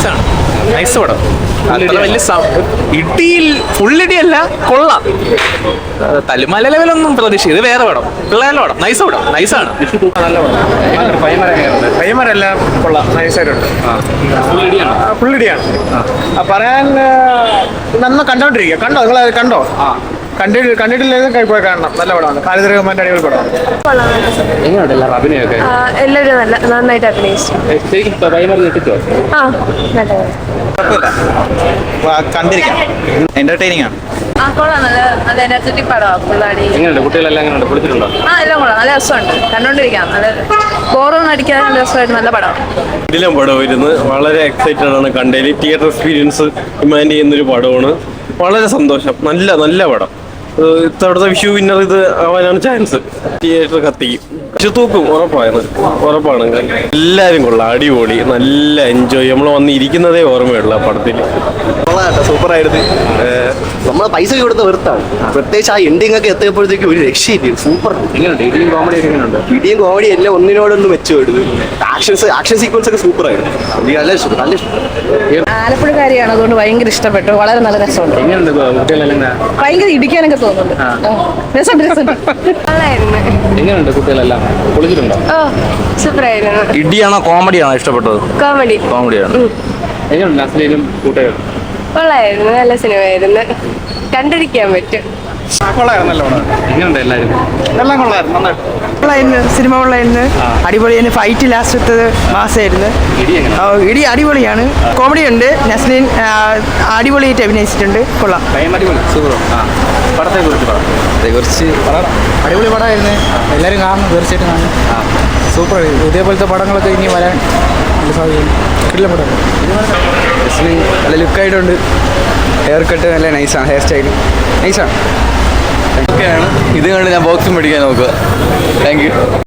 നൈസാണ്, നൈസ് പടം. അത്ര വലിയ ഇടിയിൽ ഫുള്ളിടിയല്ല, കൊള്ളാം. തലുമല ലെവലൊന്നും പ്രതീക്ഷ. ഇത് വേറെ പടം, പിള്ളേരുടെ പടം, നൈസ് പടം, നൈസാണ്. നല്ല പടം. പയ്യന്മാരെല്ലാം കൊള്ളാം, നൈസായിട്ടുണ്ട്. ഫുള്ളിടിയാണ്. പറയാൻ നന്ന കണ്ടോണ്ടിരിക്കുക. കണ്ടോ നിങ്ങൾ? കണ്ടോ? കണ്ടിട്ടില്ലെങ്കിൽ പോയി കാണണം. നല്ല പടമാണ്. ഖാലിദ് റഹ്മാന്റെ അടിപൊളി പടമാണ്. അഭിനയൊക്കെ എല്ലാവരും നന്നായിട്ട് അഭിനയിച്ചു. കണ്ടിരിക്കാം, എന്റർടൈനിങ് ആണ്. നല്ല എനർജറ്റിക് പടമാണ്. പിള്ളേടി എങ്ങനെയുണ്ട്? കുട്ടികളെല്ലാം എങ്ങനെയുണ്ട്? പൊളിച്ചിട്ടുണ്ടോ? എല്ലാം കൊള്ളാം, നല്ല രസമുണ്ട്, കണ്ടോണ്ടിരിക്കാം. നല്ല ബോറൊന്നും അടിക്കാതെ നല്ല രസമായിട്ട് നല്ല പടമാണ്. ഇതിലും പടം വരുന്നത് വളരെ എക്സൈറ്റഡ് ആണ്. കണ്ടതിൽ തിയേറ്റർ എക്സ്പീരിയൻസ് ഡിമാൻഡ് ചെയ്യുന്നൊരു പടമാണ്. വളരെ സന്തോഷം. നല്ല നല്ല പടം. ഇത്തവണത്തെ വിഷു വിന്നർ ഇത് ആവാനാണ് ചാൻസ്. തിയേറ്റർ കത്തിക്കും, പക്ഷെ തൂക്കും, ഉറപ്പാണ്. എല്ലാവരും കൊള്ളാം, അടിപൊളി, നല്ല എൻജോയ്. നമ്മൾ വന്നിരിക്കുന്നതേ ഓർമ്മയുള്ളൂ ആ പടത്തിൽ. സൂപ്പറായിരുന്നു. നമ്മളെ പൈസ കൊടുത്ത വെറുത്താണ്. പ്രത്യേകിച്ച് ആ എൻഡിങ് ഒക്കെ എത്തിയപ്പോഴത്തേക്ക് ഒരു രക്ഷയില്ല. സൂപ്പർ. ഇടിയും കോമഡി ഒക്കെ എങ്ങനെയുണ്ട്? ഇടിയും കോമഡി എല്ലാം ഒന്നിനോടൊന്ന് മെച്ചപ്പെടുന്നു. ആക്ഷൻ സീക്വൻസ് ഒക്കെ സൂപ്പറായിരുന്നു. നല്ല ഇഷ്ടം, നല്ല ഇഷ്ടം. ആലപ്പുഴക്കാരിയാണ്, അതുകൊണ്ട് ഭയങ്കര ഇഷ്ടപ്പെട്ടു. വളരെ നല്ല രസമുണ്ട്. എങ്ങനെയുണ്ട് കുട്ടികളെല്ലാം? ഭയങ്കര ഇടിക്കാനൊക്കെ തോന്നുന്നുണ്ട്. എങ്ങനെയുണ്ട് കുട്ടികളെല്ലാം? പൊളിച്ചിട്ടുണ്ടോ? സൂപ്പറായിരുന്നു. ഇടിയാണോ കോമഡിയാണോ ഇഷ്ടപ്പെട്ടത്? കോമഡിയാണ്. എങ്ങനെയുണ്ട് നസ്ലീനും കൂട്ടുകാരും? കൊള്ളായിരുന്നു, നല്ല സിനിമയായിരുന്നു, കണ്ടിരിക്കാൻ പറ്റും. കൊള്ളായിരുന്നു, നല്ല പടം. എങ്ങനെയുണ്ട് എല്ലാവരും? എല്ലാം കൊള്ളായിരുന്നു, നന്നായിട്ട്. സിനിമ കൊള്ളായിരുന്നു, അടിപൊളിയാണ്. ഫൈറ്റ് ലാസ്റ്റത്തത് മാസമായിരുന്നു. ഇടി എങ്ങനെ? ഇടി അടിപൊളിയാണ്. കോമഡി ഉണ്ട്. നസ്ലീൻ അടിപൊളിയായിട്ട് അഭിനയിച്ചിട്ടുണ്ട്. കൊള്ളാം. അടിപൊളി, സൂപ്പർ. പടത്തെ കുറിച്ച് പറ. അടിപൊളി പടമായിരുന്നു. എല്ലാവരും കാണണം, തീർച്ചയായിട്ടും കാണണം. സൂപ്പർ. ഇതേപോലത്തെ പടങ്ങളൊക്കെ ഇനി വരാൻ നല്ല സാധ്യത. കിടിലൻ പടം. നസ്ലീൻ നല്ല ലുക്കായിട്ടുണ്ട്. ഹെയർ കട്ട് നല്ല നൈസാണ്. ഹെയർ സ്റ്റൈൽ നൈസാണ്. ഇത് കണ്ട് ഞാൻ ബോക്സിംഗ് പഠിക്കാൻ നോക്കുക. Thank you.